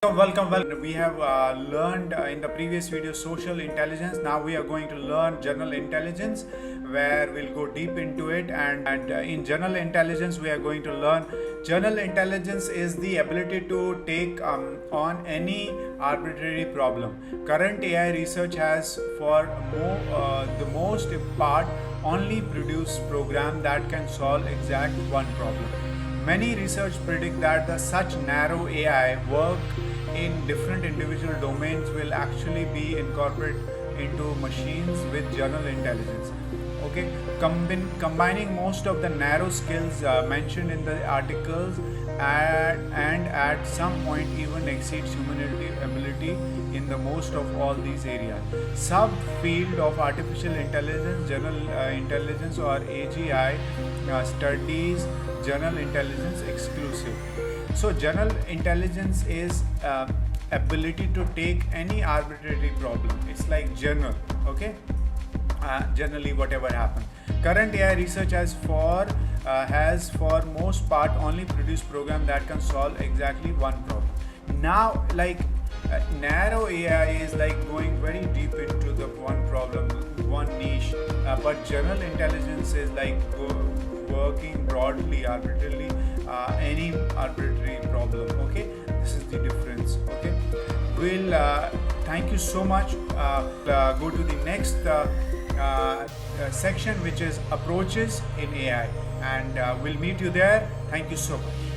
Welcome. We have learned in the previous video social intelligence. Now we are going to learn general intelligence, where we'll go deep into it. And in general intelligence, we are going to learn general intelligence is the ability to take on any arbitrary problem. Current AI research has, for the most part, only produced program that can solve exact one problem. Many research predict that the such narrow AI work in different individual domains will actually be incorporated into machines with general intelligence. Okay, combining most of the narrow skills mentioned in the articles and at some point even exceeds humanity ability in the most of all these areas. Subfield of artificial intelligence, general intelligence or AGI studies general intelligence exclusive. So general intelligence is ability to take any arbitrary problem. It's like general, okay? Generally whatever happens. Current AI research has for most part only produced program that can solve exactly one problem. Now, narrow AI is like going very deep into the one problem, one niche, but general intelligence is like working broadly, arbitrarily, any arbitrary problem. Okay, this is the difference. Okay, we'll thank you so much. Go to the next section, which is approaches in AI, and we'll meet you there. Thank you so much.